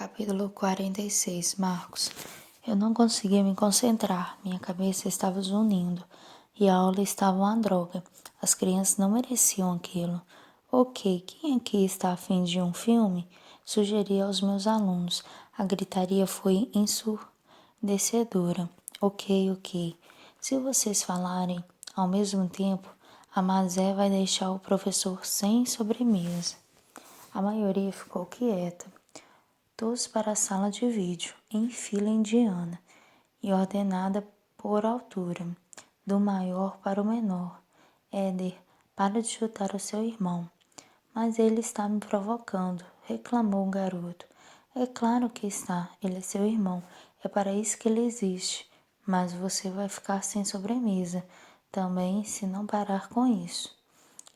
Capítulo 46. Marcos. Eu não conseguia me concentrar, minha cabeça estava zunindo e a aula estava uma droga. As crianças não mereciam aquilo. Ok, quem aqui está a fim de um filme? Sugeri aos meus alunos. A gritaria foi ensurdecedora. Ok. Se vocês falarem ao mesmo tempo, a Mazé vai deixar o professor sem sobremesa. A maioria ficou quieta. Todos para a sala de vídeo, em fila indiana, e ordenada por altura, do maior para o menor. Éder, para de chutar o seu irmão. Mas ele está me provocando, reclamou o garoto. É claro que está, ele é seu irmão, é para isso que ele existe. Mas você vai ficar sem sobremesa, também se não parar com isso.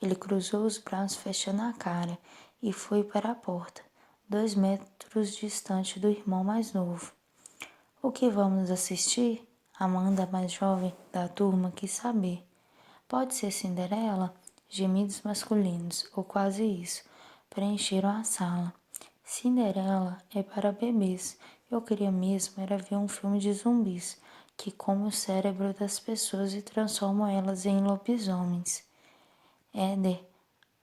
Ele cruzou os braços fechando a cara e foi para a porta, 2 metros distante do irmão mais novo. O que vamos assistir? Amanda, mais jovem da turma, quis saber. Pode ser Cinderela? Gemidos masculinos, ou quase isso, preencheram a sala. Cinderela é para bebês. Eu queria mesmo era ver um filme de zumbis, que comem o cérebro das pessoas e transformam elas em lobisomens. Éder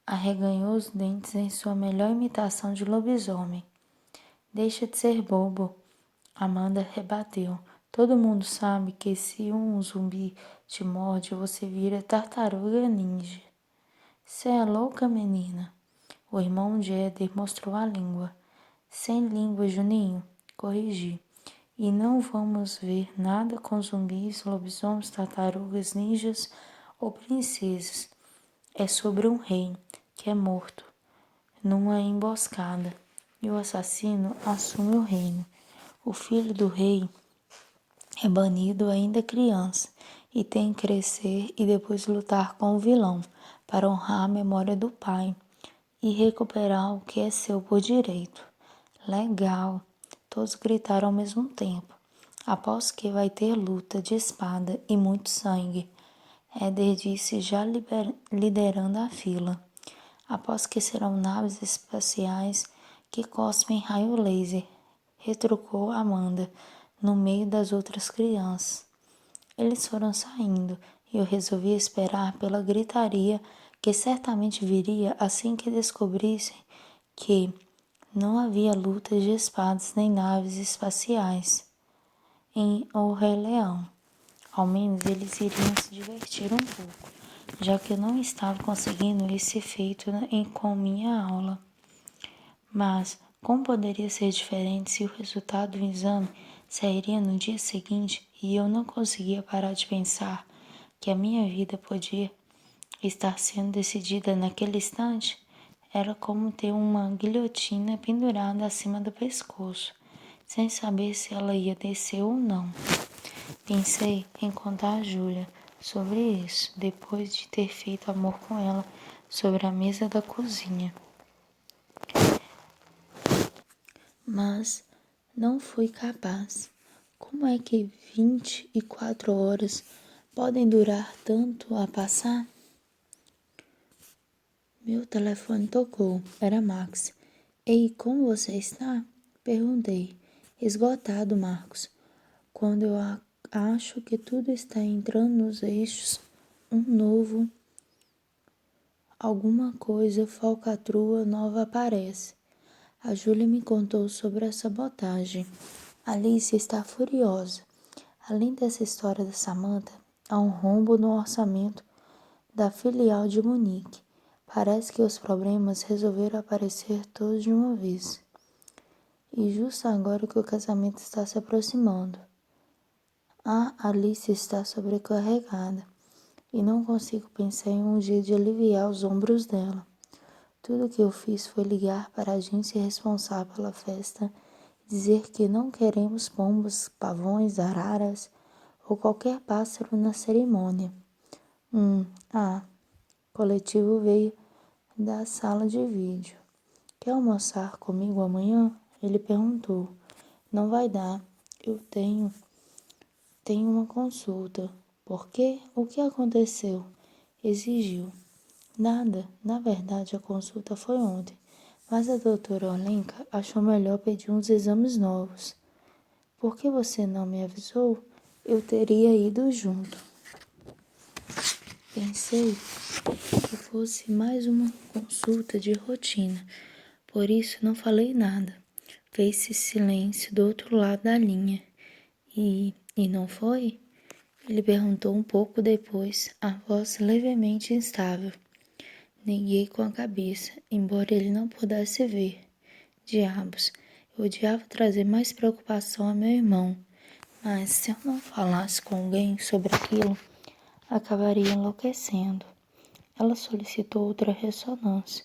arreganhou os dentes em sua melhor imitação de lobisomem. Deixa de ser bobo, Amanda rebateu. Todo mundo sabe que se um zumbi te morde, você vira tartaruga ninja. Cê é louca, menina? O irmão de Éder mostrou a língua. Sem língua, Juninho, corrigi. E não vamos ver nada com zumbis, lobisomens, tartarugas, ninjas ou princesas. É sobre um rei que é morto numa emboscada e o assassino assume o reino. O filho do rei é banido ainda criança e tem que crescer e depois lutar com o vilão para honrar a memória do pai e recuperar o que é seu por direito. Legal! Todos gritaram ao mesmo tempo. Aposto que vai ter luta de espada e muito sangue. Éder disse já liderando a fila. Aposto que serão naves espaciais que cospem raio laser, retrucou Amanda, no meio das outras crianças. Eles foram saindo e eu resolvi esperar pela gritaria que certamente viria assim que descobrissem que não havia lutas de espadas nem naves espaciais em O Rei Leão. Ao menos eles iriam se divertir um pouco, já que eu não estava conseguindo esse efeito com minha aula. Mas como poderia ser diferente se o resultado do exame sairia no dia seguinte e eu não conseguia parar de pensar que a minha vida podia estar sendo decidida naquele instante? Era como ter uma guilhotina pendurada acima do pescoço, sem saber se ela ia descer ou não. Pensei em contar a Júlia sobre isso, depois de ter feito amor com ela sobre a mesa da cozinha. Mas não fui capaz. Como é que 24 horas podem durar tanto a passar? Meu telefone tocou. Era Max. Ei, como você está? Perguntei. Esgotado, Marcos. Quando eu acho que tudo está entrando nos eixos, alguma coisa falcatrua nova aparece. A Júlia me contou sobre a sabotagem. Alice está furiosa. Além dessa história da Samantha, há um rombo no orçamento da filial de Munique. Parece que os problemas resolveram aparecer todos de uma vez. E justo agora que o casamento está se aproximando. A Alice está sobrecarregada e não consigo pensar em um jeito de aliviar os ombros dela. Tudo que eu fiz foi ligar para a agência responsável pela festa e dizer que não queremos pombos, pavões, araras ou qualquer pássaro na cerimônia. Coletivo veio da sala de vídeo. Quer almoçar comigo amanhã? Ele perguntou. Não vai dar. Eu tenho uma consulta. Por quê? O que aconteceu? Exigiu. Nada. Na verdade, a consulta foi ontem, mas a doutora Olenka achou melhor pedir uns exames novos. Por que você não me avisou? Eu teria ido junto. Pensei que fosse mais uma consulta de rotina, por isso não falei nada. Fez-se silêncio do outro lado da linha. E não foi? Ele perguntou um pouco depois, a voz levemente instável. Neguei com a cabeça, embora ele não pudesse ver. Diabos, eu odiava trazer mais preocupação a meu irmão, mas se eu não falasse com alguém sobre aquilo, acabaria enlouquecendo. Ela solicitou outra ressonância.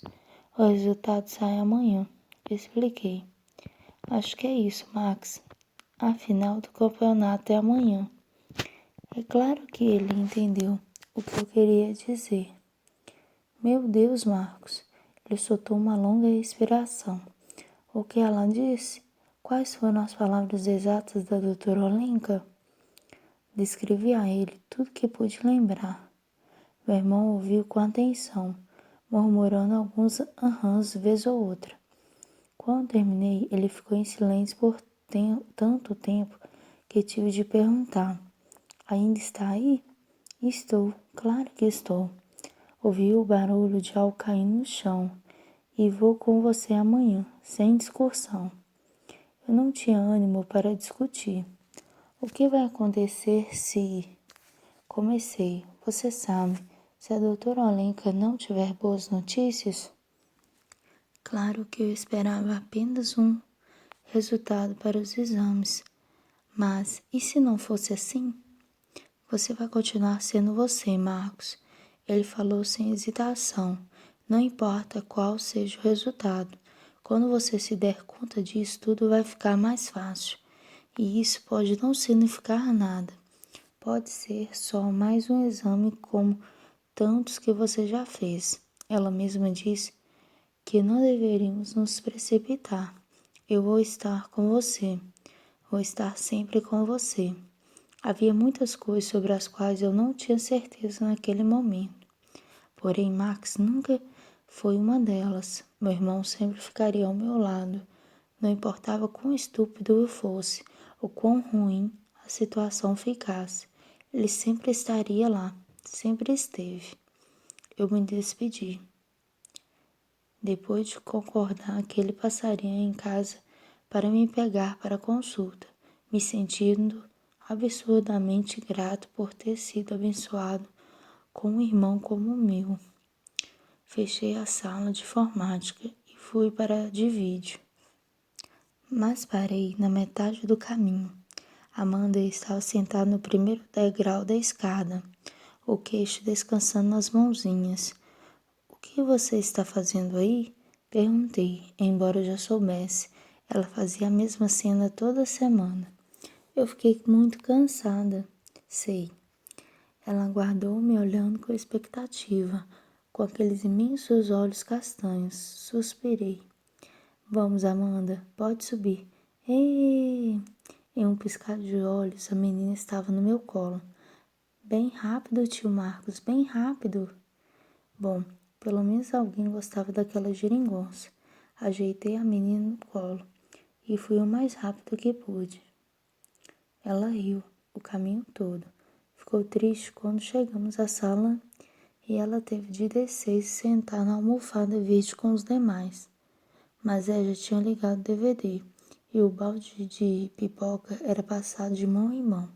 O resultado sai amanhã. Expliquei. Acho que é isso, Max. A final do campeonato é amanhã. É claro que ele entendeu o que eu queria dizer. Meu Deus, Marcos. Ele soltou uma longa respiração. O que ela disse? Quais foram as palavras exatas da doutora Olenka? Descrevi a ele tudo que pude lembrar. Meu irmão ouviu com atenção, murmurando alguns ahãs vez ou outra. Quando terminei, ele ficou em silêncio por tanto tempo que tive de perguntar. Ainda está aí? Estou, claro que estou. Ouvi o barulho de algo caindo no chão. E vou com você amanhã, sem discussão. Eu não tinha ânimo para discutir. O que vai acontecer se... Comecei. Você sabe, se a doutora Olenka não tiver boas notícias? Claro que eu esperava apenas um resultado para os exames. Mas e se não fosse assim? Você vai continuar sendo você, Marcos. Ele falou sem hesitação. Não importa qual seja o resultado. Quando você se der conta disso, tudo vai ficar mais fácil. E isso pode não significar nada. Pode ser só mais um exame como tantos que você já fez. Ela mesma disse que não deveríamos nos precipitar. Eu vou estar com você. Vou estar sempre com você. Havia muitas coisas sobre as quais eu não tinha certeza naquele momento. Porém, Max nunca foi uma delas. Meu irmão sempre ficaria ao meu lado. Não importava quão estúpido eu fosse ou quão ruim a situação ficasse. Ele sempre estaria lá. Sempre esteve. Eu me despedi. Depois de concordar que ele passaria em casa para me pegar para a consulta, me sentindo absurdamente grato por ter sido abençoado com um irmão como o meu. Fechei a sala de informática e fui para a de vídeo. Mas parei na metade do caminho. Amanda estava sentada no primeiro degrau da escada, o queixo descansando nas mãozinhas. O que você está fazendo aí? Perguntei, embora eu já soubesse. Ela fazia a mesma cena toda semana. Eu fiquei muito cansada. Sei. Ela aguardou me olhando com expectativa, com aqueles imensos olhos castanhos. Suspirei. Vamos, Amanda, pode subir. Ei! Em um piscar de olhos, a menina estava no meu colo. Bem rápido, tio Marcos, bem rápido. Bom, pelo menos alguém gostava daquela geringonça. Ajeitei a menina no colo e fui o mais rápido que pude. Ela riu o caminho todo. Ficou triste quando chegamos à sala e ela teve de descer e se sentar na almofada verde com os demais. Mas já tinha ligado o DVD e o balde de pipoca era passado de mão em mão,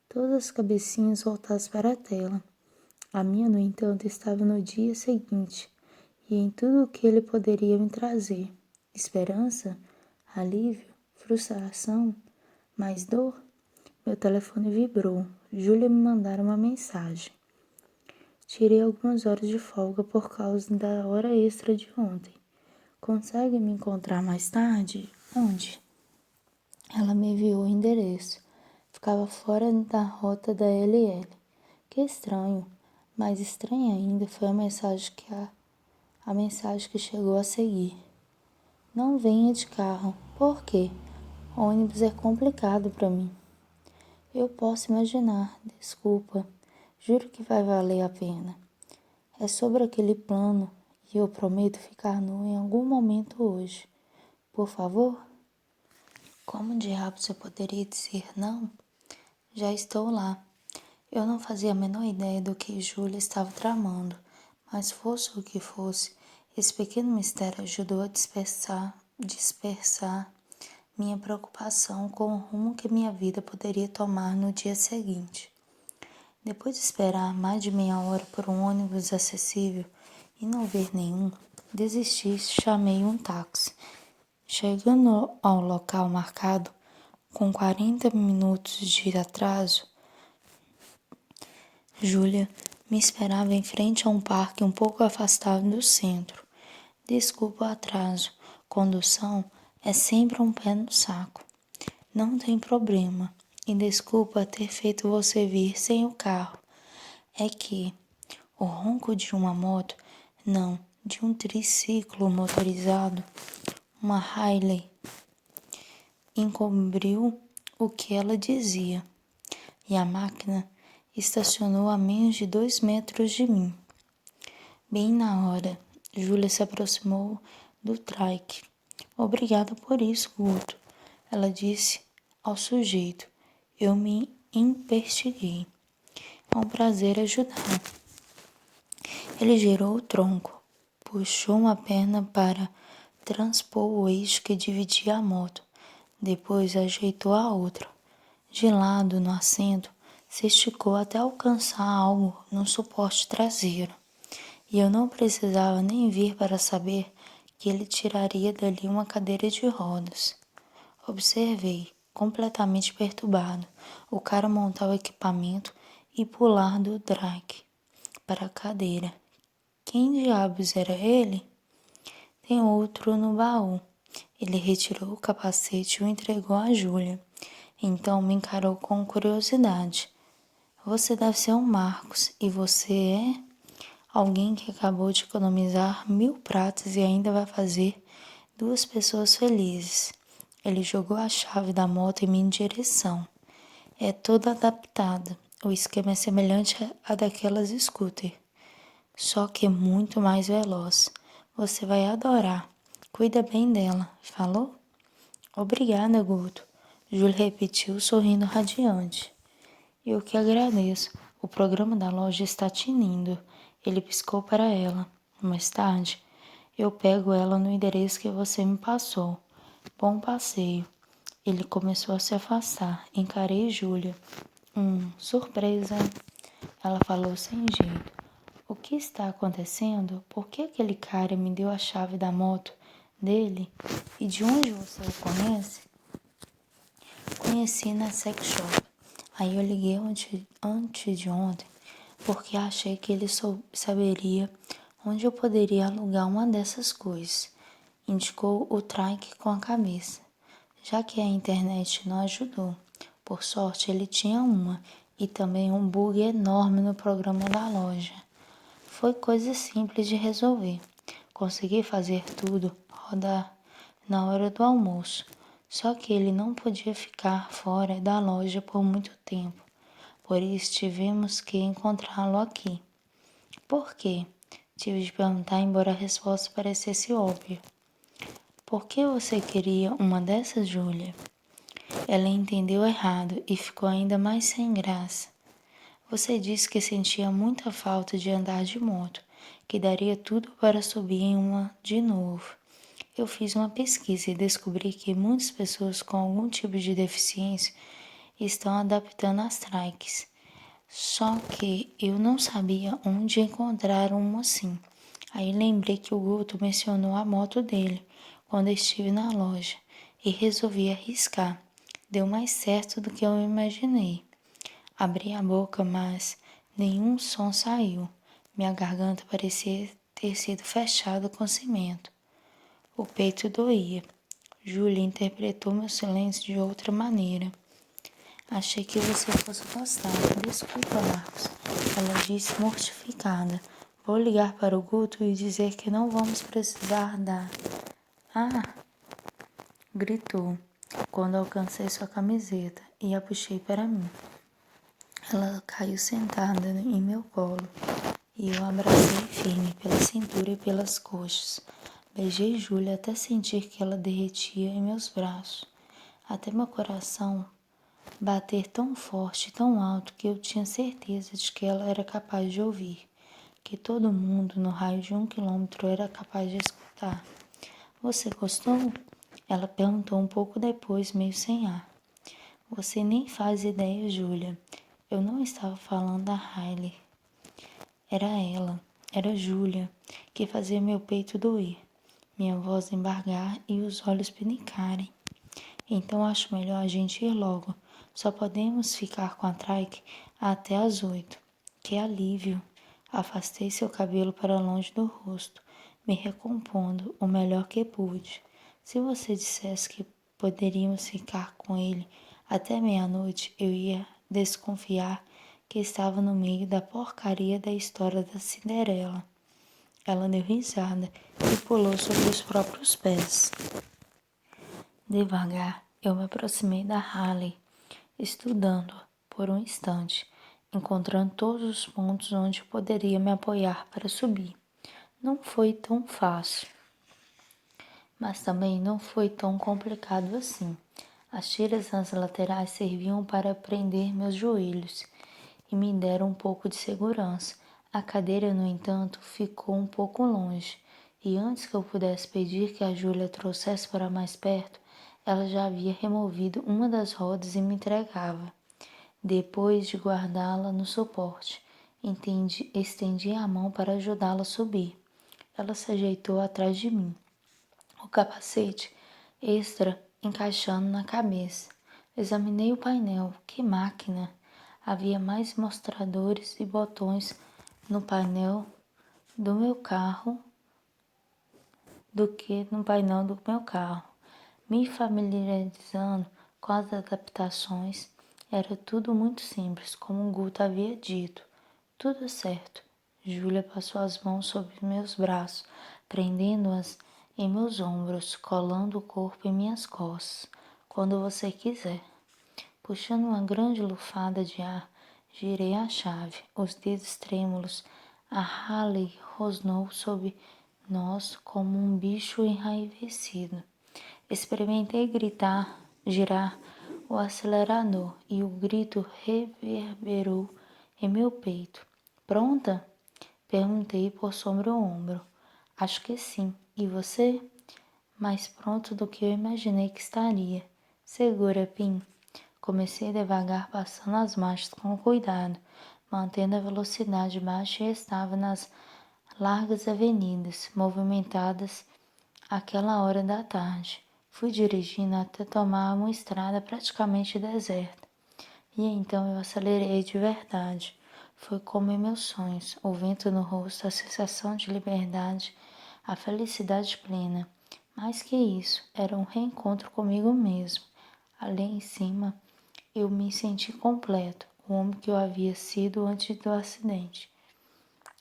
todas as cabecinhas voltadas para a tela. A minha, no entanto, estava no dia seguinte e em tudo o que ele poderia me trazer. Esperança, alívio, frustração, mais dor. Meu telefone vibrou. Júlia me mandara uma mensagem. Tirei algumas horas de folga por causa da hora extra de ontem. Consegue me encontrar mais tarde? Onde? Ela me enviou o endereço. Ficava fora da rota da LL. Que estranho. Mais estranha ainda foi a mensagem que chegou a seguir. Não venha de carro. Por quê? Ônibus é complicado para mim. Eu posso imaginar. Desculpa. Juro que vai valer a pena. É sobre aquele plano e eu prometo ficar nu em algum momento hoje. Por favor? Como diabos eu poderia dizer não? Já estou lá. Eu não fazia a menor ideia do que Júlia estava tramando, mas fosse o que fosse, esse pequeno mistério ajudou a dispersar minha preocupação com o rumo que minha vida poderia tomar no dia seguinte. Depois de esperar mais de meia hora por um ônibus acessível e não ver nenhum, desisti e chamei um táxi. Chegando ao local marcado, com 40 minutos de atraso, Júlia me esperava em frente a um parque um pouco afastado do centro. Desculpa o atraso, condução é sempre um pé no saco. Não tem problema, e desculpa ter feito você vir sem o carro. É que o ronco de uma moto, não, de um triciclo motorizado, uma Harley, encobriu o que ela dizia, e a máquina estacionou a menos de 2 metros de mim. Bem na hora, Júlia se aproximou do trike. Obrigada por isso, Guto, ela disse ao sujeito. Eu me investiguei. É um prazer ajudar. Ele girou o tronco, puxou uma perna para transpor o eixo que dividia a moto, depois ajeitou a outra. De lado, no assento, se esticou até alcançar algo no suporte traseiro, e eu não precisava nem vir para saber que ele tiraria dali uma cadeira de rodas. Observei, completamente perturbado, o cara montar o equipamento e pular do drag para a cadeira. Quem diabos era ele? Tem outro no baú. Ele retirou o capacete e o entregou a Júlia. Então me encarou com curiosidade. Você deve ser um Marcos e você é? Alguém que acabou de economizar 1.000 pratas e ainda vai fazer 2 pessoas felizes. Ele jogou a chave da moto em minha direção. É toda adaptada. O esquema é semelhante a daquelas scooter, só que muito mais veloz. Você vai adorar. Cuida bem dela, falou? Obrigada, Guto. Júlia repetiu, sorrindo radiante. Eu que agradeço. O programa da loja está tinindo. Ele piscou para ela. Mais tarde, eu pego ela no endereço que você me passou. Bom passeio. Ele começou a se afastar. Encarei Júlia. Surpresa. Ela falou sem jeito. O que está acontecendo? Por que aquele cara me deu a chave da moto dele? E de onde você o conhece? Conheci na sex shop. Aí eu liguei antes de ontem porque achei que ele saberia onde eu poderia alugar uma dessas coisas. Indicou o trike com a cabeça, já que a internet não ajudou. Por sorte, ele tinha uma e também um bug enorme no programa da loja. Foi coisa simples de resolver. Consegui fazer tudo rodar na hora do almoço. Só que ele não podia ficar fora da loja por muito tempo. Por isso tivemos que encontrá-lo aqui. Por quê? Tive de perguntar, embora a resposta parecesse óbvia. Por que você queria uma dessas, Júlia? Ela entendeu errado e ficou ainda mais sem graça. Você disse que sentia muita falta de andar de moto, que daria tudo para subir em uma de novo. Eu fiz uma pesquisa e descobri que muitas pessoas com algum tipo de deficiência estão adaptando as trikes. Só que eu não sabia onde encontrar uma assim. Aí lembrei que o Guto mencionou a moto dele quando estive na loja e resolvi arriscar. Deu mais certo do que eu imaginei. Abri a boca, mas nenhum som saiu. Minha garganta parecia ter sido fechada com cimento. O peito doía. Júlia interpretou meu silêncio de outra maneira. Achei que você fosse gostar. Desculpa, Marcos. Ela disse mortificada. Vou ligar para o Guto e dizer que não vamos precisar da... Ah! Gritou, quando alcancei sua camiseta e a puxei para mim. Ela caiu sentada em meu colo e eu a abracei firme pela cintura e pelas coxas. Beijei Júlia até sentir que ela derretia em meus braços, até meu coração bater tão forte e tão alto que eu tinha certeza de que ela era capaz de ouvir, que todo mundo no raio de 1 quilômetro era capaz de escutar. Você gostou? Ela perguntou um pouco depois, meio sem ar. Você nem faz ideia, Júlia. Eu não estava falando da Hailey. Era ela, era Júlia, que fazia meu peito doer, minha voz embargar e os olhos pinicarem. Então acho melhor a gente ir logo. Só podemos ficar com a trike até às 8. Que alívio! Afastei seu cabelo para longe do rosto, me recompondo o melhor que pude. Se você dissesse que poderíamos ficar com ele até meia-noite, eu ia desconfiar que estava no meio da porcaria da história da Cinderela. Ela deu risada e pulou sobre os próprios pés. Devagar, eu me aproximei da Hailey, estudando-a por um instante, encontrando todos os pontos onde poderia me apoiar para subir. Não foi tão fácil, mas também não foi tão complicado assim. As tiras nas laterais serviam para prender meus joelhos e me deram um pouco de segurança. A cadeira, no entanto, ficou um pouco longe, e antes que eu pudesse pedir que a Júlia trouxesse para mais perto, ela já havia removido uma das rodas e me entregava. Depois de guardá-la no suporte, estendi a mão para ajudá-la a subir. Ela se ajeitou atrás de mim, o capacete extra encaixando na cabeça. Examinei o painel. Que máquina! Havia mais mostradores e botões no painel do meu carro do que no painel do meu carro. Me familiarizando com as adaptações, era tudo muito simples, como o Guto havia dito. Tudo certo. Júlia passou as mãos sobre meus braços, prendendo-as em meus ombros, colando o corpo em minhas costas. Quando você quiser. Puxando uma grande lufada de ar, girei a chave, os dedos trêmulos. A Hailey rosnou sob nós como um bicho enraivecido. Experimentei gritar, girar o acelerador e o grito reverberou em meu peito. Pronta? Perguntei por sobre o ombro. Acho que sim. E você? Mais pronto do que eu imaginei que estaria. Segura, Pim. Comecei devagar, passando as marchas com cuidado, mantendo a velocidade baixa e estava nas largas avenidas, movimentadas àquela hora da tarde. Fui dirigindo até tomar uma estrada praticamente deserta. E então eu acelerei de verdade. Foi como em meus sonhos, o vento no rosto, a sensação de liberdade, a felicidade plena. Mais que isso, era um reencontro comigo mesmo. Ali em cima, eu me senti completo, o homem que eu havia sido antes do acidente.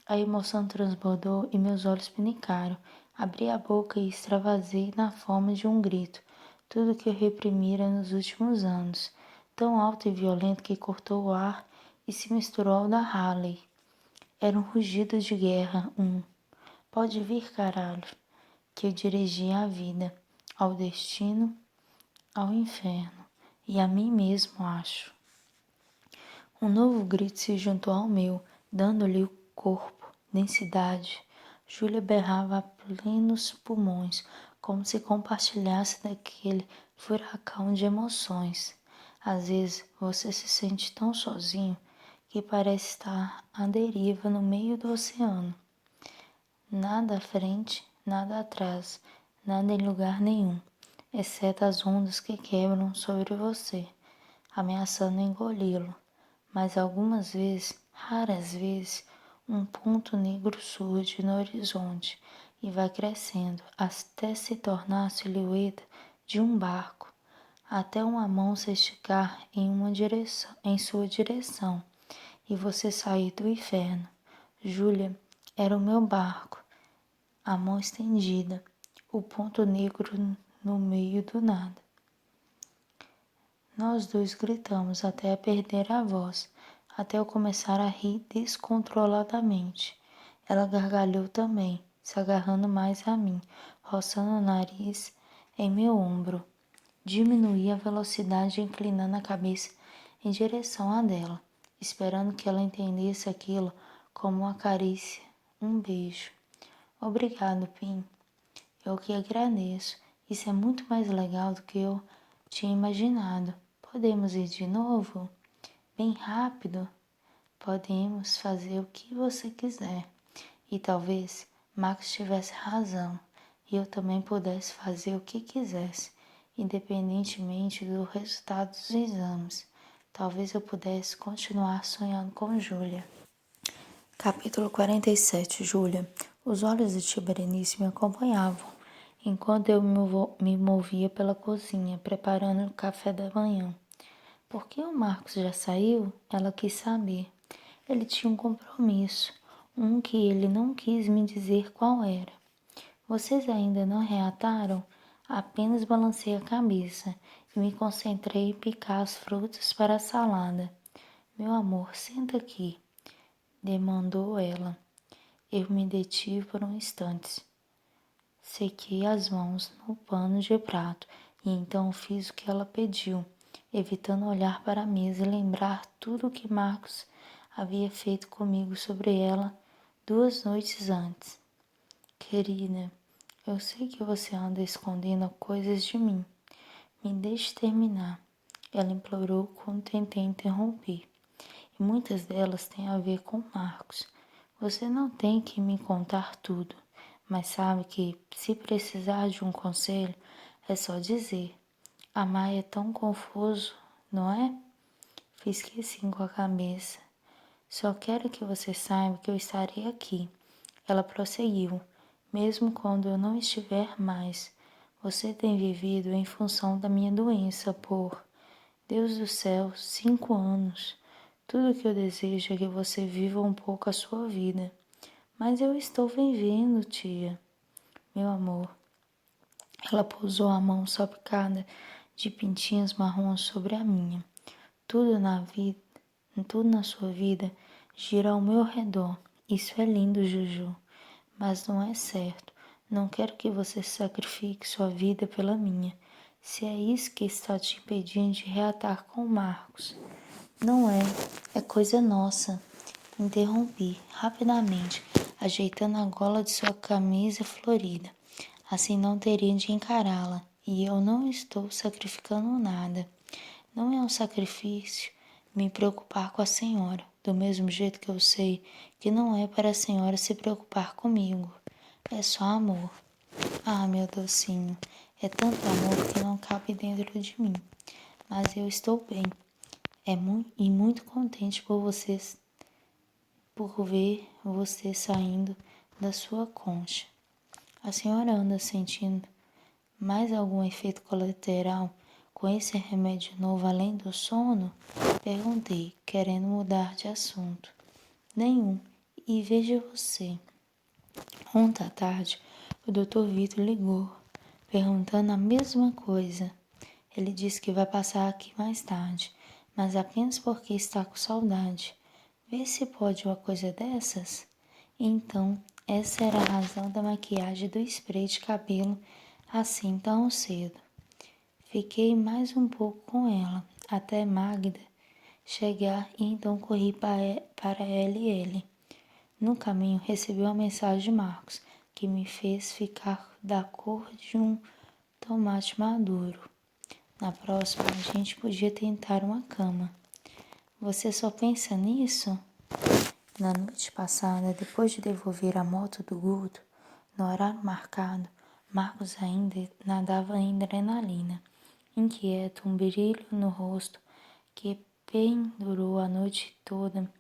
A emoção transbordou e meus olhos pinicaram. Abri a boca e extravasei na forma de um grito, tudo que eu reprimira nos últimos anos, tão alto e violento que cortou o ar e se misturou ao da Hailey. Era um rugido de guerra, pode vir, caralho, que eu dirigia à vida, ao destino, ao inferno e a mim mesmo, acho. Um novo grito se juntou ao meu, dando-lhe o corpo, densidade. Júlia berrava a plenos pulmões, como se compartilhasse daquele furacão de emoções. Às vezes você se sente tão sozinho que parece estar à deriva no meio do oceano. Nada à frente, nada atrás, nada em lugar nenhum, exceto as ondas que quebram sobre você, ameaçando engoli-lo. Mas algumas vezes, raras vezes, um ponto negro surge no horizonte e vai crescendo até se tornar a silhueta de um barco, até uma mão se esticar em sua direção e você sair do inferno. Júlia era o meu barco, a mão estendida, o ponto negro no meio do nada. Nós dois gritamos até perder a voz, até eu começar a rir descontroladamente. Ela gargalhou também, se agarrando mais a mim, roçando o nariz em meu ombro. Diminuí a velocidade, inclinando a cabeça em direção à dela, esperando que ela entendesse aquilo como uma carícia, um beijo. Obrigado, Pim. Eu que agradeço. Isso é muito mais legal do que eu tinha imaginado. Podemos ir de novo? Bem rápido? Podemos fazer o que você quiser. E talvez Max tivesse razão e eu também pudesse fazer o que quisesse, independentemente do resultado dos exames. Talvez eu pudesse continuar sonhando com Júlia. Capítulo 47. Júlia. Os olhos de tia Berenice me acompanhavam, enquanto eu me movia pela cozinha, preparando o café da manhã. Por que o Marcos já saiu? Ela quis saber. Ele tinha um compromisso, um que ele não quis me dizer qual era. Vocês ainda não reataram? Apenas balancei a cabeça e me concentrei em picar as frutas para a salada. Meu amor, senta aqui, demandou ela. Eu me detive por um instante. Sequei as mãos no pano de prato e então fiz o que ela pediu, evitando olhar para a mesa e lembrar tudo o que Marcos havia feito comigo sobre ela 2 noites antes. Querida, eu sei que você anda escondendo coisas de mim. Me deixe terminar. Ela implorou quando tentei interromper. E muitas delas têm a ver com Marcos. Você não tem que me contar tudo, mas sabe que, se precisar de um conselho, é só dizer. Amar é tão confuso, não é? Fiz que sim com a cabeça. Só quero que você saiba que eu estarei aqui. Ela prosseguiu. Mesmo quando eu não estiver mais, você tem vivido em função da minha doença por, Deus do céu, 5 anos. Tudo que eu desejo é que você viva um pouco a sua vida. Mas eu estou vivendo, tia. Meu amor. Ela pousou a mão salpicada de pintinhas marrons sobre a minha. Tudo na vida, tudo na sua vida gira ao meu redor. Isso é lindo, Juju. Mas não é certo. Não quero que você sacrifique sua vida pela minha. Se é isso que está te impedindo de reatar com Marcos. Não é. É coisa nossa. Interrompi rapidamente, ajeitando a gola de sua camisa florida. Assim não teria de encará-la. E eu não estou sacrificando nada. Não é um sacrifício me preocupar com a senhora, do mesmo jeito que eu sei que não é para a senhora se preocupar comigo. É só amor. Ah, meu docinho, é tanto amor que não cabe dentro de mim. Mas eu estou bem. E muito contente por ver você saindo da sua concha. A senhora anda sentindo mais algum efeito colateral com esse remédio novo além do sono? Perguntei, querendo mudar de assunto. Nenhum. E veja você. Ontem à tarde, o Dr. Vitor ligou, perguntando a mesma coisa. Ele disse que vai passar aqui mais tarde, mas apenas porque está com saudade. Vê se pode uma coisa dessas? Então, essa era a razão da maquiagem do spray de cabelo assim tão cedo. Fiquei mais um pouco com ela, até Magda chegar e então corri para ela e ele. No caminho recebi uma mensagem de Marcos, que me fez ficar da cor de um tomate maduro. Na próxima, a gente podia tentar uma cama. Você só pensa nisso? Na noite passada, depois de devolver a moto do Guto, no horário marcado, Marcos ainda nadava em adrenalina, inquieto, um brilho no rosto que pendurou a noite toda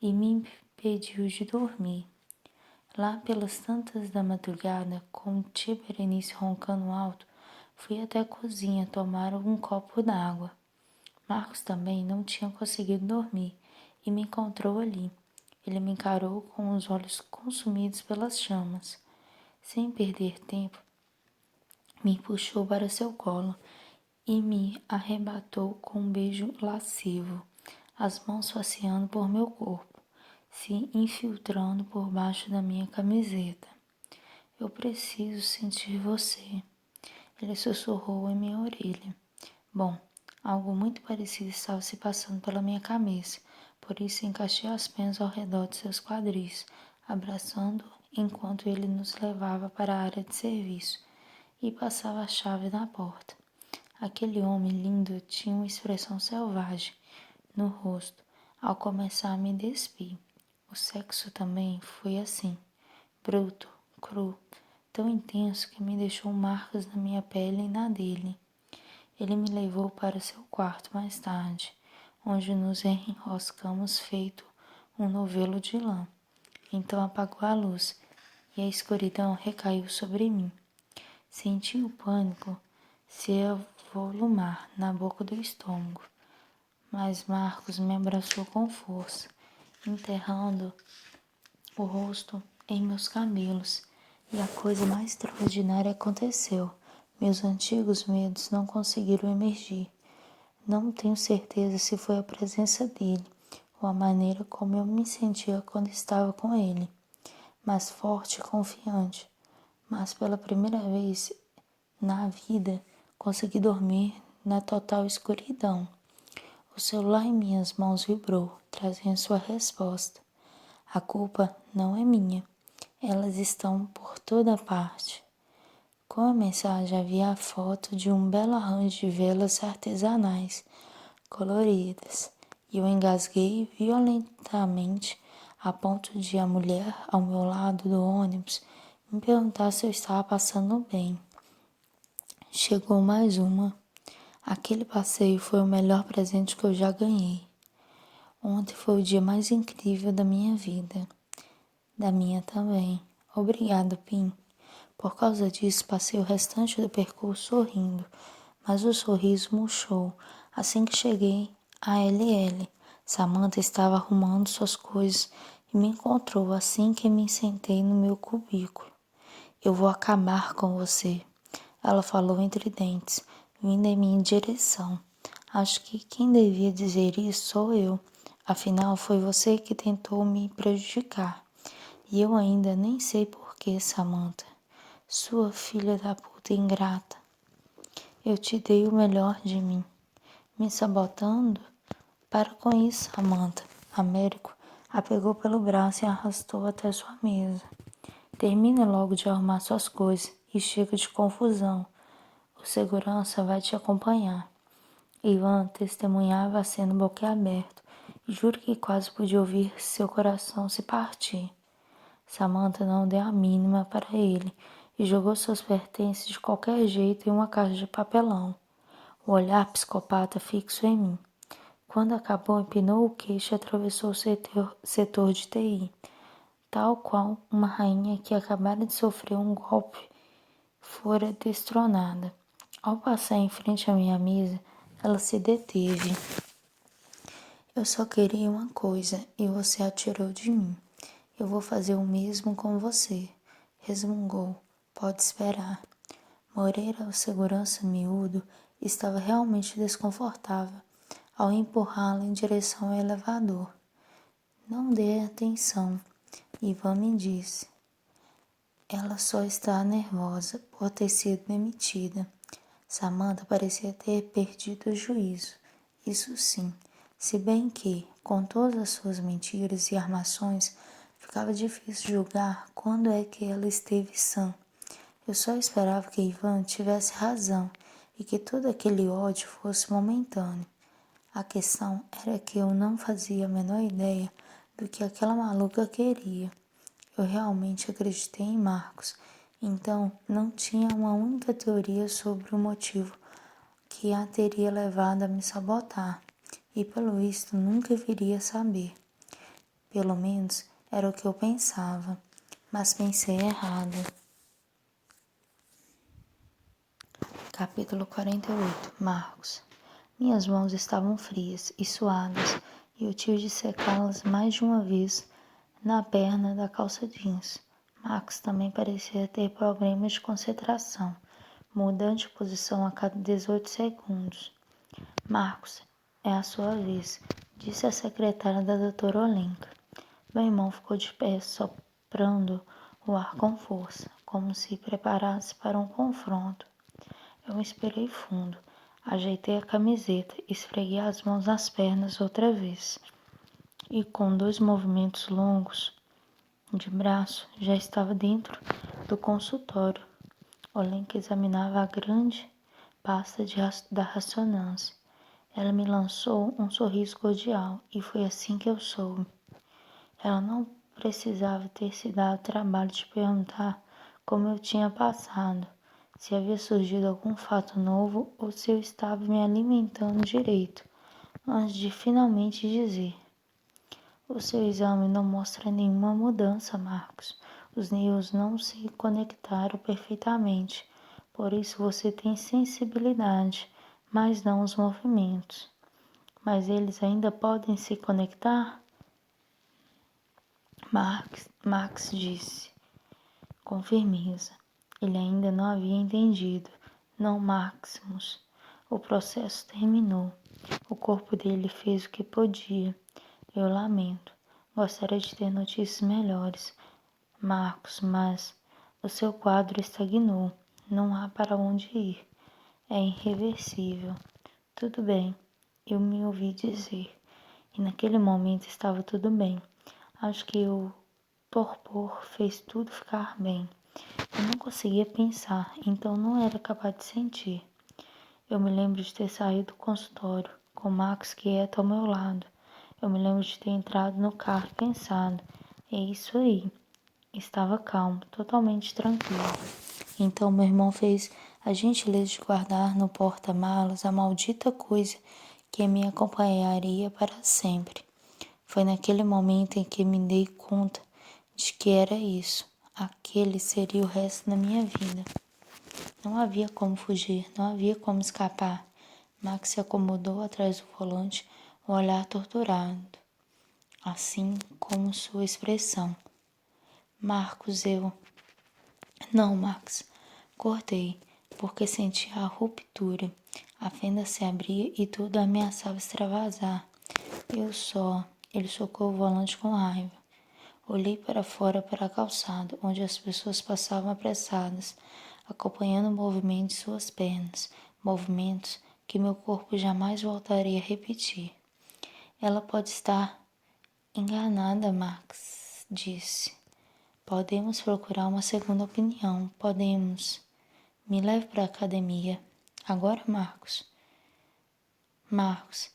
e me impediu de dormir. Lá pelas tantas da madrugada, com tia Berenice roncando alto, fui até a cozinha tomar um copo d'água. Marcos também não tinha conseguido dormir e me encontrou ali. Ele me encarou com os olhos consumidos pelas chamas. Sem perder tempo, me puxou para seu colo e me arrebatou com um beijo lascivo, as mãos passeando por meu corpo. se infiltrando por baixo da minha camiseta. Eu preciso sentir você. Ele sussurrou em minha orelha. Bom, algo muito parecido estava se passando pela minha cabeça, por isso encaixei as pernas ao redor de seus quadris, abraçando-o enquanto ele nos levava para a área de serviço e passava a chave na porta. Aquele homem lindo tinha uma expressão selvagem no rosto ao começar a me despir. O sexo também foi assim, bruto, cru, tão intenso que me deixou marcas na minha pele e na dele. Ele me levou para seu quarto mais tarde, onde nos enroscamos feito um novelo de lã. Então apagou a luz e a escuridão recaiu sobre mim. Senti o pânico se avolumar na boca do estômago, mas Marcos me abraçou com força, enterrando o rosto em meus cabelos, e a coisa mais extraordinária aconteceu. Meus antigos medos não conseguiram emergir. Não tenho certeza se foi a presença dele ou a maneira como eu me sentia quando estava com ele, mas forte e confiante. Mas pela primeira vez na vida consegui dormir na total escuridão. O celular em minhas mãos vibrou, trazendo sua resposta. A culpa não é minha. Elas estão por toda parte. Com a mensagem havia a foto de um belo arranjo de velas artesanais, coloridas, e eu engasguei violentamente a ponto de a mulher ao meu lado do ônibus me perguntar se eu estava passando bem. Chegou mais uma. Aquele passeio foi o melhor presente que eu já ganhei. Ontem foi o dia mais incrível da minha vida. Da minha também. Obrigado, Pim. Por causa disso, passei o restante do percurso sorrindo, mas o sorriso murchou assim que cheguei à LL. Samantha estava arrumando suas coisas e me encontrou assim que me sentei no meu cubículo. Eu vou acabar com você, ela falou entre dentes, vindo em minha direção. Acho que quem devia dizer isso sou eu. Afinal, foi você que tentou me prejudicar. E eu ainda nem sei por que, Samantha. Sua filha da puta ingrata. Eu te dei o melhor de mim. Me sabotando? Para com isso, Samantha. Américo a pegou pelo braço e a arrastou até sua mesa. Termine logo de arrumar suas coisas e chega de confusão. O segurança vai te acompanhar. Ivan testemunhava a cena boquiaberto e juro que quase podia ouvir seu coração se partir. Samantha não deu a mínima para ele e jogou seus pertences de qualquer jeito em uma caixa de papelão. O olhar psicopata fixo em mim. Quando acabou, empinou o queixo e atravessou o setor de TI, tal qual uma rainha que acabara de sofrer um golpe fora destronada. Ao passar em frente à minha mesa, ela se deteve. Eu só queria uma coisa e você a tirou de mim. Eu vou fazer o mesmo com você, resmungou. Pode esperar. Moreira, o segurança miúdo, estava realmente desconfortável ao empurrá-la em direção ao elevador. Não dê atenção, Ivan me disse. Ela só está nervosa por ter sido demitida. Samantha parecia ter perdido o juízo. Isso sim, se bem que, com todas as suas mentiras e armações, ficava difícil julgar quando é que ela esteve sã. Eu só esperava que Ivan tivesse razão e que todo aquele ódio fosse momentâneo. A questão era que eu não fazia a menor ideia do que aquela maluca queria. Eu realmente acreditei em Marcos, então não tinha uma única teoria sobre o motivo que a teria levado a me sabotar, e pelo visto nunca viria a saber. Pelo menos era o que eu pensava, mas pensei errado. Capítulo 48. Marcos. Minhas mãos estavam frias e suadas, e eu tive de secá-las mais de uma vez na perna da calça jeans. Max também parecia ter problemas de concentração, mudando de posição a cada 18 segundos. Marcos, é a sua vez, disse a secretária da doutora Olenka. Meu irmão ficou de pé, soprando o ar com força, como se preparasse para um confronto. Eu inspirei fundo, ajeitei a camiseta, esfreguei as mãos nas pernas outra vez. E com 2 movimentos longos de braço, já estava dentro do consultório. Olenka examinava a grande pasta da ressonância. Ela me lançou um sorriso cordial e foi assim que eu soube. Ela não precisava ter se dado o trabalho de perguntar como eu tinha passado, se havia surgido algum fato novo ou se eu estava me alimentando direito, antes de finalmente dizer: o seu exame não mostra nenhuma mudança, Marcos. Os nêuros não se conectaram perfeitamente, por isso você tem sensibilidade, mas não os movimentos. Mas eles ainda podem se conectar? Max disse, com firmeza. Ele ainda não havia entendido. Não, Maximus. O processo terminou. O corpo dele fez o que podia. Eu lamento. Gostaria de ter notícias melhores, Marcos, mas o seu quadro estagnou. Não há para onde ir. É irreversível. Tudo bem, eu me ouvi dizer. E naquele momento estava tudo bem. Acho que o torpor fez tudo ficar bem. Eu não conseguia pensar, então não era capaz de sentir. Eu me lembro de ter saído do consultório, com Max quieto ao meu lado. Eu me lembro de ter entrado no carro e pensado, é isso aí. Estava calmo, totalmente tranquilo. Então meu irmão fez a gentileza de guardar no porta-malas a maldita coisa que me acompanharia para sempre. Foi naquele momento em que me dei conta de que era isso. Aquele seria o resto da minha vida. Não havia como fugir, não havia como escapar. Max se acomodou atrás do volante, o olhar torturado, assim como sua expressão. Marcos, eu... Não, Max. Cortei, porque senti a ruptura. A fenda se abria e tudo ameaçava extravasar. Ele socou o volante com raiva. Olhei para fora para a calçada, onde as pessoas passavam apressadas, acompanhando o movimento de suas pernas, movimentos que meu corpo jamais voltaria a repetir. Ela pode estar enganada, Max, disse. Podemos procurar uma segunda opinião, podemos. Me leve para a academia. Agora, Marcos. Marcos,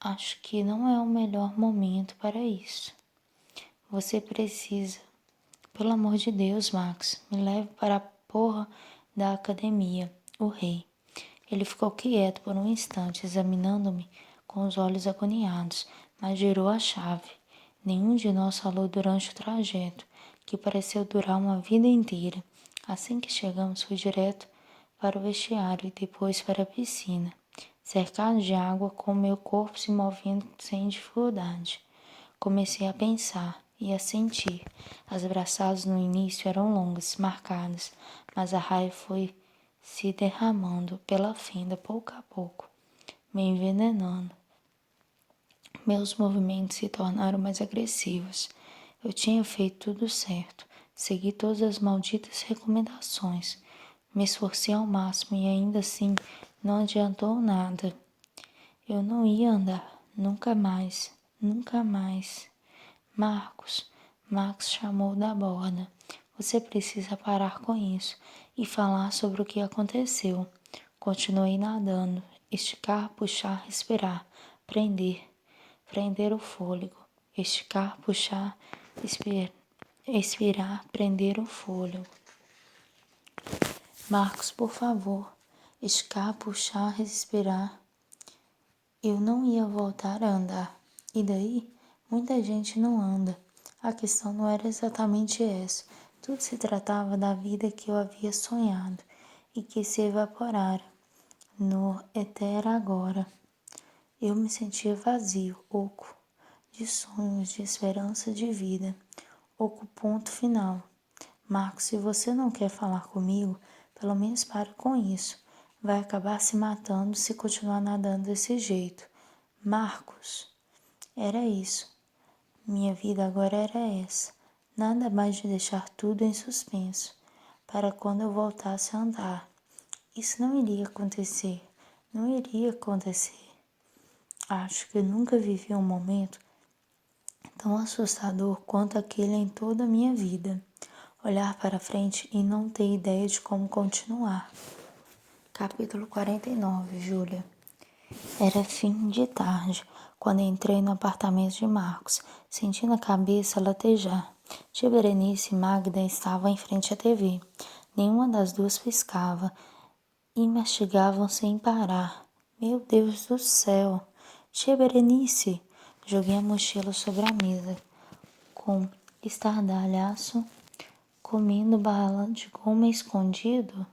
acho que não é o melhor momento para isso. Você precisa. Pelo amor de Deus, Max, me leve para a porra da academia, o rei. Ele ficou quieto por um instante, examinando-me com os olhos agoniados, mas girou a chave. Nenhum de nós falou durante o trajeto, que pareceu durar uma vida inteira. Assim que chegamos, fui direto para o vestiário e depois para a piscina, cercado de água, com meu corpo se movendo sem dificuldade. Comecei a pensar e a sentir. As braçadas no início eram longas, marcadas, mas a raiva foi se derramando pela fenda pouco a pouco, me envenenando. Meus movimentos se tornaram mais agressivos. Eu tinha feito tudo certo, segui todas as malditas recomendações, me esforcei ao máximo e ainda assim não adiantou nada. Eu não ia andar, nunca mais, nunca mais. Marcos, Max chamou da borda. Você precisa parar com isso e falar sobre o que aconteceu. Continuei nadando. Esticar, puxar, respirar. Prender o fôlego. Esticar, puxar, expirar, prender o fôlego. Marcos, por favor. Esticar, puxar, respirar. Eu não ia voltar a andar. E daí? Muita gente não anda. A questão não era exatamente essa. Tudo se tratava da vida que eu havia sonhado e que se evaporara no éter agora. Eu me sentia vazio, oco, de sonhos, de esperança de vida. Oco, ponto final. Marcos, se você não quer falar comigo, pelo menos pare com isso. Vai acabar se matando se continuar nadando desse jeito. Marcos, era isso. Minha vida agora era essa. Nada mais de deixar tudo em suspenso, para quando eu voltasse a andar. Isso não iria acontecer. Não iria acontecer. Acho que eu nunca vivi um momento tão assustador quanto aquele em toda a minha vida. Olhar para frente e não ter ideia de como continuar. Capítulo 49, Júlia. Era fim de tarde, quando entrei no apartamento de Marcos, sentindo a cabeça latejar. Tia Berenice e Magda estavam em frente à TV. Nenhuma das duas piscava e mastigavam sem parar. Meu Deus do céu! Tia Berenice! Joguei a mochila sobre a mesa, com estardalhaço, comendo bala de goma escondido.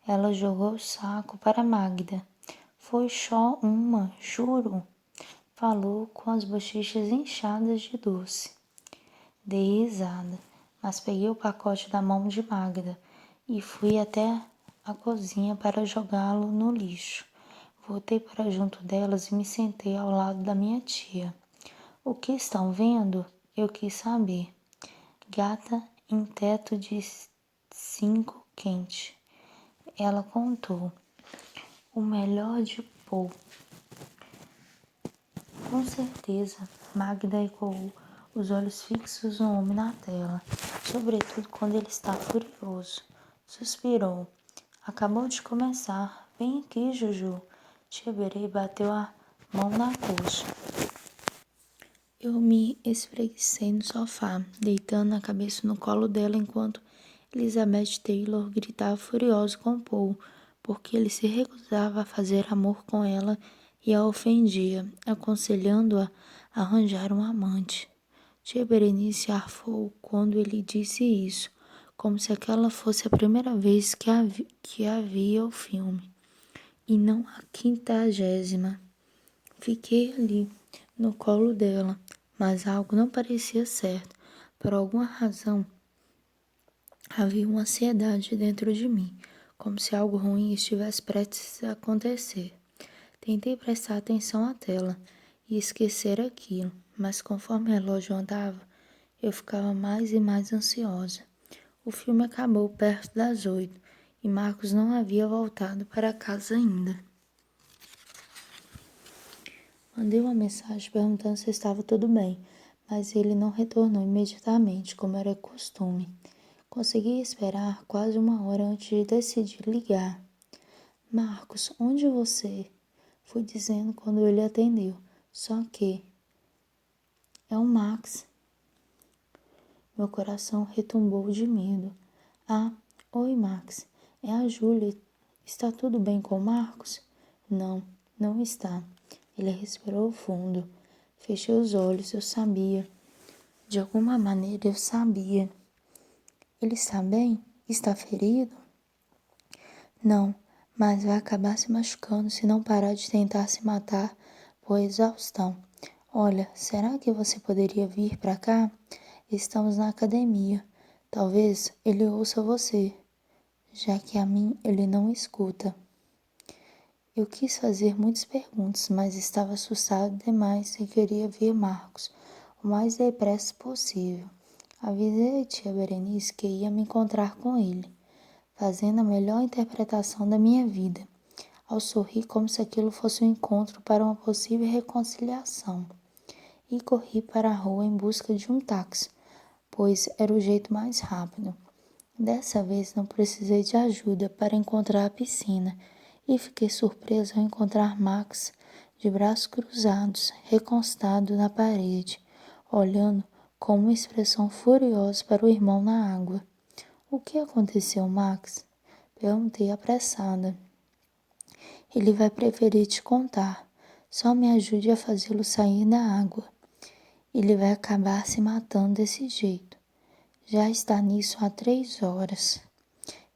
Ela jogou o saco para Magda. Foi só uma, juro. Falou com as bochechas inchadas de doce. Dei risada, mas peguei o pacote da mão de Magda e fui até a cozinha para jogá-lo no lixo. Voltei para junto delas e me sentei ao lado da minha tia. O que estão vendo? Eu quis saber. Gata em teto de 5 quente. Ela contou. O melhor de Paul. Com certeza, Magda ecoou, os olhos fixos no homem na tela, sobretudo quando ele está furioso. Suspirou. Acabou de começar. Vem aqui, Juju. Tia Berê bateu a mão na coxa. Eu me espreguicei no sofá, deitando a cabeça no colo dela enquanto Elizabeth Taylor gritava furioso com Paul, porque ele se recusava a fazer amor com ela e a ofendia, aconselhando-a a arranjar um amante. Tia Berenice arfou quando ele disse isso, como se aquela fosse a primeira vez que havia o filme, e não a 50ª. Fiquei ali, no colo dela, mas algo não parecia certo. Por alguma razão, havia uma ansiedade dentro de mim, como se algo ruim estivesse prestes a acontecer. Tentei prestar atenção à tela e esquecer aquilo, mas conforme o relógio andava, eu ficava mais e mais ansiosa. O filme acabou perto das 8 e Marcos não havia voltado para casa ainda. Mandei uma mensagem perguntando se estava tudo bem, mas ele não retornou imediatamente, como era costume. Consegui esperar quase 1 hora antes de decidir ligar. Marcos, onde você? Fui dizendo quando ele atendeu. Só que... É o Max. Meu coração retumbou de medo. Ah, oi Max. É a Júlia. Está tudo bem com o Marcos? Não, não está. Ele respirou fundo. Fechei os olhos, eu sabia. De alguma maneira eu sabia. Ele está bem? Está ferido? Não, mas vai acabar se machucando se não parar de tentar se matar por exaustão. Olha, será que você poderia vir para cá? Estamos na academia. Talvez ele ouça você, já que a mim ele não escuta. Eu quis fazer muitas perguntas, mas estava assustado demais e queria ver Marcos o mais depressa possível. Avisei a tia Berenice que ia me encontrar com ele, fazendo a melhor interpretação da minha vida, ao sorrir como se aquilo fosse um encontro para uma possível reconciliação. E corri para a rua em busca de um táxi, pois era o jeito mais rápido. Dessa vez não precisei de ajuda para encontrar a piscina e fiquei surpresa ao encontrar Max de braços cruzados, recostado na parede, olhando com uma expressão furiosa para o irmão na água. O que aconteceu, Max? Perguntei apressada. Ele vai preferir te contar. Só me ajude a fazê-lo sair da água. Ele vai acabar se matando desse jeito. Já está nisso há 3 horas.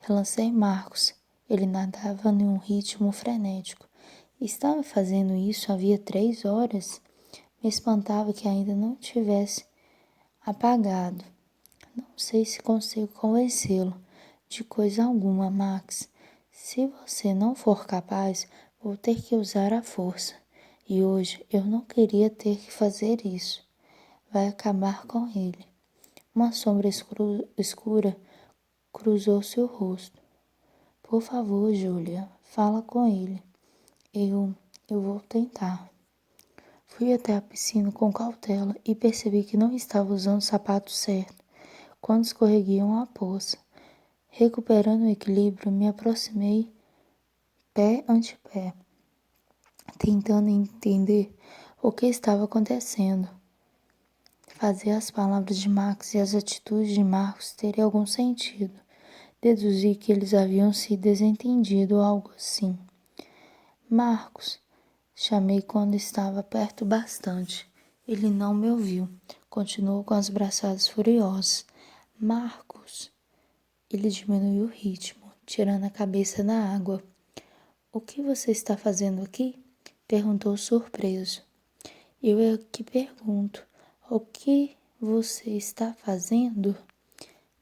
Relancei Marcos. Ele nadava em um ritmo frenético. Estava fazendo isso havia 3 horas? Me espantava que ainda não tivesse apagado. Não sei se consigo convencê-lo de coisa alguma, Max. Se você não for capaz, vou ter que usar a força. E hoje eu não queria ter que fazer isso. vai acabar com ele. Uma sombra escura cruzou seu rosto. Por favor, Júlia, fala com ele. Eu vou tentar. Fui até a piscina com cautela e percebi que não estava usando o sapato certo quando escorreguei uma poça. Recuperando o equilíbrio, me aproximei pé ante pé, tentando entender o que estava acontecendo. Fazer as palavras de Max e as atitudes de Marcos terem algum sentido. Deduzi que eles haviam se desentendido ou algo assim. Marcos, chamei quando estava perto bastante. Ele não me ouviu. Continuou com as braçadas furiosas. Marcos. Ele diminuiu o ritmo, tirando a cabeça da água. O que você está fazendo aqui? Perguntou surpreso. Eu é que pergunto. O que você está fazendo?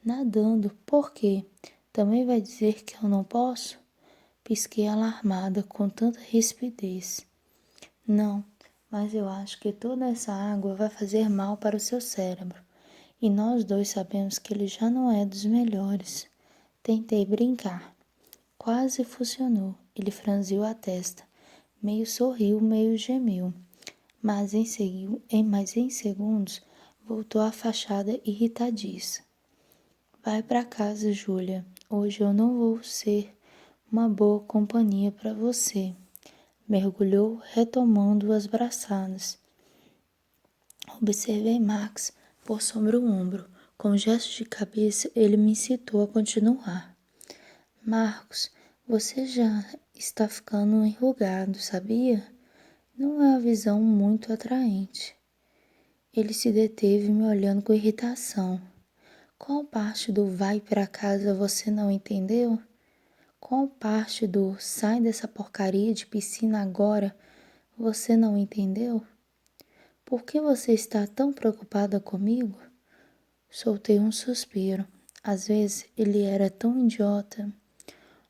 Nadando. Por quê? Também vai dizer que eu não posso? Pisquei alarmada com tanta rispidez. Não, mas eu acho que toda essa água vai fazer mal para o seu cérebro. E nós dois sabemos que ele já não é dos melhores. Tentei brincar. Quase funcionou. Ele franziu a testa. Meio sorriu, meio gemeu. Mas em segundos voltou à fachada irritadiça. Vai para casa, Júlia. Hoje eu não vou ser uma boa companhia para você. Mergulhou, retomando as braçadas. Observei Max por sobre o ombro. Com um gesto de cabeça, ele me incitou a continuar. Marcos, você já está ficando enrugado, sabia? Não é uma visão muito atraente. Ele se deteve, me olhando com irritação. Qual parte do vai para casa você não entendeu? Qual parte do sai dessa porcaria de piscina agora você não entendeu? Por que você está tão preocupada comigo? Soltei um suspiro. Às vezes ele era tão idiota.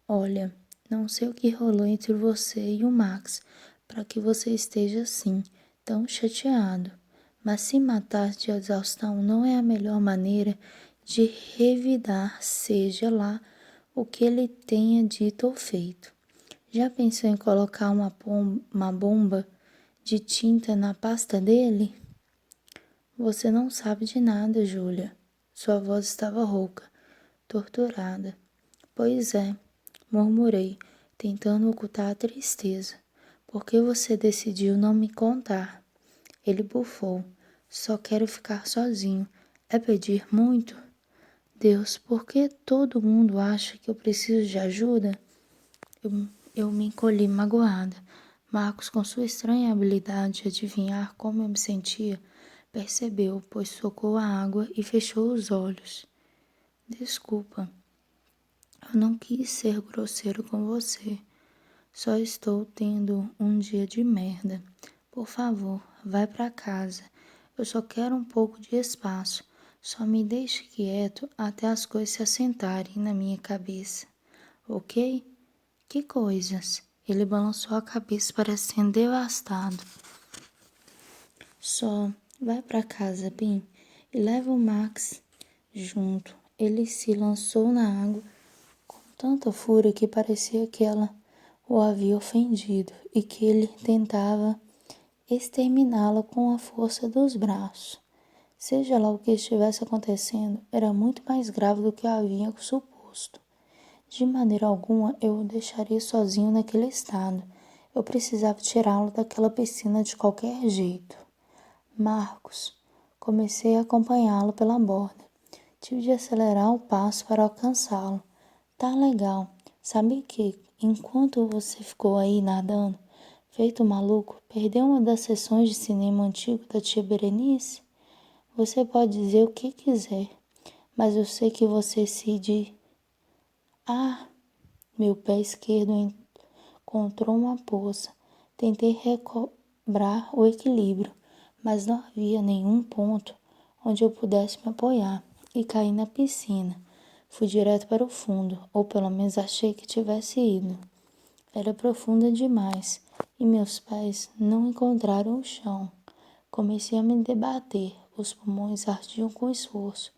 Olha, não sei o que rolou entre você e o Max para que você esteja assim, tão chateado. Mas se matar de exaustão não é a melhor maneira de revidar, seja lá o que ele tenha dito ou feito. Já pensou em colocar uma bomba de tinta na pasta dele? Você não sabe de nada, Júlia. Sua voz estava rouca, torturada. Pois é, murmurei, tentando ocultar a tristeza. Por que você decidiu não me contar? Ele bufou. Só quero ficar sozinho. É pedir muito? Deus, por que todo mundo acha que eu preciso de ajuda? Eu me encolhi magoada. Marcos, com sua estranha habilidade de adivinhar como eu me sentia, percebeu, pois socou a água e fechou os olhos. Desculpa, eu não quis ser grosseiro com você. Só estou tendo um dia de merda. Por favor, vai para casa. Eu só quero um pouco de espaço. Só me deixe quieto até as coisas se assentarem na minha cabeça. Ok? Que coisas? Ele balançou a cabeça parecendo devastado. Só vai para casa, Bim, e leva o Max junto. Ele se lançou na água com tanta fúria que parecia que ela o havia ofendido e que ele tentava exterminá-la com a força dos braços. Seja lá o que estivesse acontecendo, era muito mais grave do que eu havia suposto. De maneira alguma eu o deixaria sozinho naquele estado. Eu precisava tirá-lo daquela piscina de qualquer jeito. Marcos. Comecei a acompanhá-lo pela borda. Tive de acelerar o passo para alcançá-lo. Tá legal. Sabe que, enquanto você ficou aí nadando, feito maluco, perdeu uma das sessões de cinema antigo da tia Berenice? Você pode dizer o que quiser, mas eu sei que você se de... Ah! Meu pé esquerdo encontrou uma poça. Tentei recobrar o equilíbrio, mas não havia nenhum ponto onde eu pudesse me apoiar e caí na piscina. Fui direto para o fundo, ou pelo menos achei que tivesse ido. Era profunda demais e meus pés não encontraram o chão. Comecei a me debater. os pulmões ardiam com esforço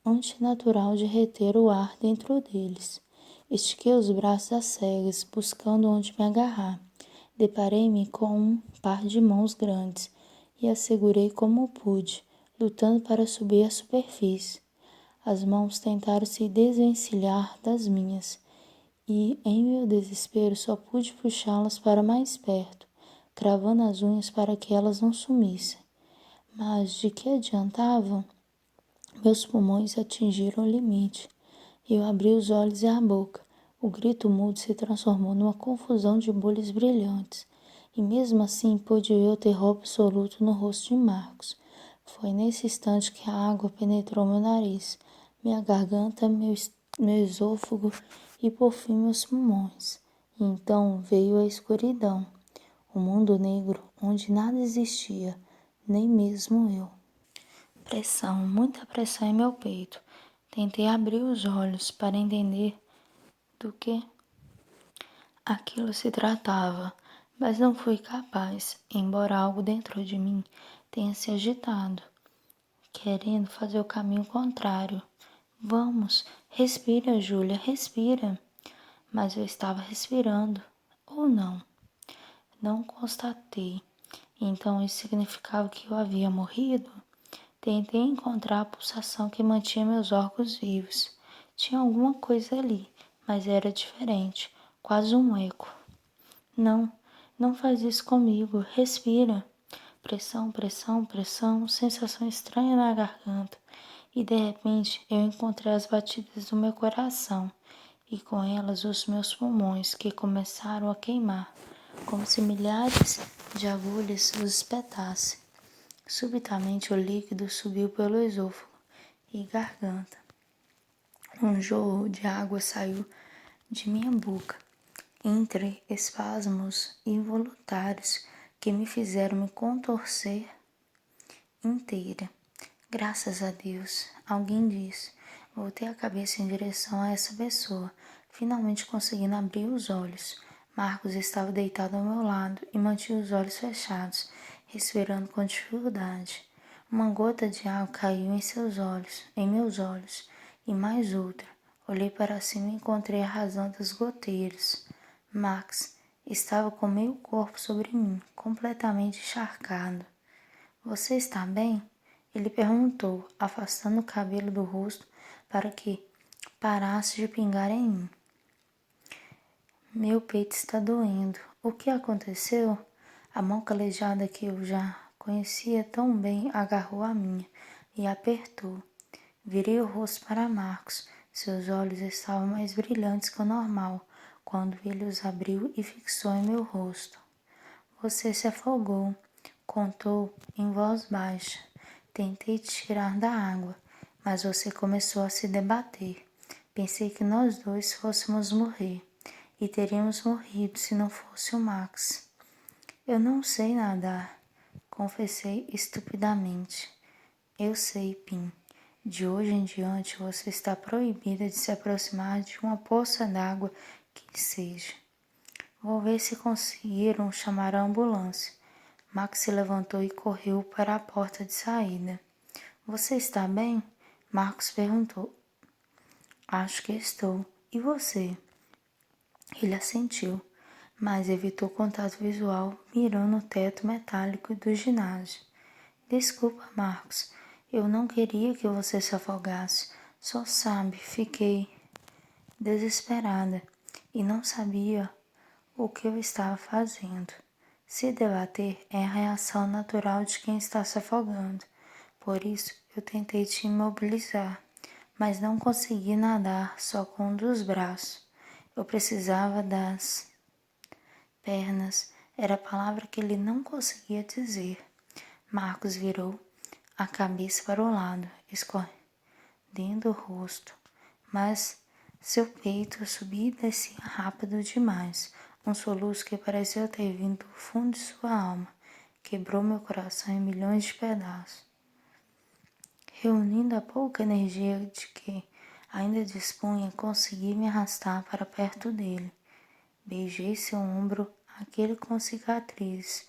antinatural de reter o ar dentro deles. Estiquei os braços às cegas, buscando onde me agarrar. Deparei-me com um par de mãos grandes e as segurei como pude, lutando para subir à superfície. As mãos tentaram se desvencilhar das minhas, e, em meu desespero, só pude puxá-las para mais perto, cravando as unhas para que elas não sumissem. Mas de que adiantavam? Meus pulmões atingiram o limite. Eu abri os olhos e a boca. O grito mudo se transformou numa confusão de bolhas brilhantes, e mesmo assim pude ver o terror absoluto no rosto de Marcos. Foi nesse instante que a água penetrou meu nariz, minha garganta, meu esôfago e por fim meus pulmões. E então veio a escuridão, o mundo negro onde nada existia, nem mesmo eu. Pressão, muita pressão em meu peito. Tentei abrir os olhos para entender do que aquilo se tratava, mas não fui capaz, embora algo dentro de mim tenha se agitado, querendo fazer o caminho contrário. Vamos, respira, Júlia, respira. Mas eu estava respirando, ou não? Não constatei. Então isso significava que eu havia morrido? Tentei encontrar a pulsação que mantinha meus órgãos vivos. Tinha alguma coisa ali, mas era diferente, quase um eco. Não, não faz isso comigo. Respira. Pressão, pressão, pressão, sensação estranha na garganta. E de repente eu encontrei as batidas do meu coração e com elas os meus pulmões que começaram a queimar, como se milhares de agulhas os espetassem. Subitamente o líquido subiu pelo esôfago e garganta. Um jorro de água saiu de minha boca, entre espasmos involuntários que me fizeram me contorcer inteira. Graças a Deus, alguém disse. Voltei a cabeça em direção a essa pessoa, finalmente conseguindo abrir os olhos. Marcos estava deitado ao meu lado e mantinha os olhos fechados, respirando com dificuldade. Uma gota de água caiu em meus olhos, e mais outra. Olhei para cima e encontrei a razão das goteiras. Max estava com meio corpo sobre mim, completamente encharcado. Você está bem? Ele perguntou, afastando o cabelo do rosto para que parasse de pingar em mim. Meu peito está doendo. O que aconteceu? A mão calejada que eu já conhecia tão bem agarrou a minha e apertou. Virei o rosto para Marcos. Seus olhos estavam mais brilhantes que o normal quando ele os abriu e fixou em meu rosto. Você se afogou, contou em voz baixa. Tentei te tirar da água, mas você começou a se debater. Pensei que nós dois fôssemos morrer, e teríamos morrido se não fosse o Max. Eu não sei nadar, confessei estupidamente. Eu sei, Pim. De hoje em diante você está proibida de se aproximar de uma poça d'água que seja. Vou ver se conseguiram chamar a ambulância. Max se levantou e correu para a porta de saída. Você está bem? Marcos perguntou. Acho que estou. E você? Ele assentiu, mas evitou contato visual, mirando o teto metálico do ginásio. Desculpa, Marcos. Eu não queria que você se afogasse. Só sabe, fiquei desesperada e não sabia o que eu estava fazendo. Se debater é a reação natural de quem está se afogando. Por isso, eu tentei te imobilizar, mas não consegui nadar só com um dos braços. Eu precisava das pernas. Era a palavra que ele não conseguia dizer. Marcos virou a cabeça para o lado, escondendo o rosto, mas seu peito subia e descia rápido demais. Um soluço que pareceu ter vindo do fundo de sua alma quebrou meu coração em milhões de pedaços. Reunindo a pouca energia de que ainda dispunha, consegui me arrastar para perto dele. Beijei seu ombro, aquele com cicatrizes,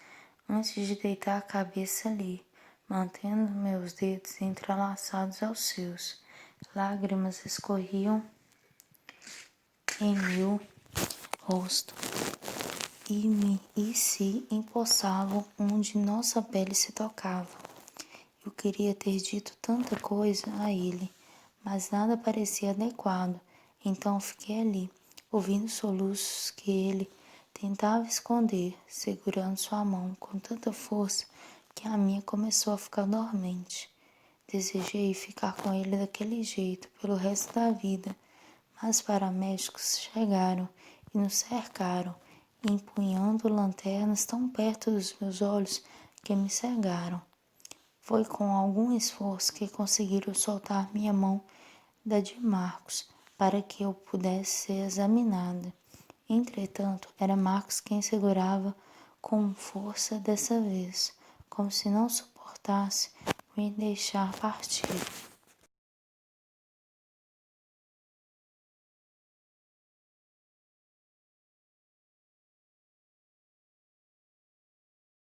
antes de deitar a cabeça ali. mantendo meus dedos entrelaçados aos seus. Lágrimas escorriam em meu rosto e se empossavam onde nossa pele se tocava. Eu queria ter dito tanta coisa a ele, mas nada parecia adequado. Então fiquei ali, ouvindo soluços que ele tentava esconder, segurando sua mão com tanta força que a minha começou a ficar dormente. Desejei ficar com ele daquele jeito pelo resto da vida, mas paramédicos chegaram e nos cercaram, empunhando lanternas tão perto dos meus olhos que me cegaram. Foi com algum esforço que conseguiram soltar minha mão da de Marcos para que eu pudesse ser examinada. Entretanto, era Marcos quem segurava com força dessa vez, como se não suportasse me deixar partir.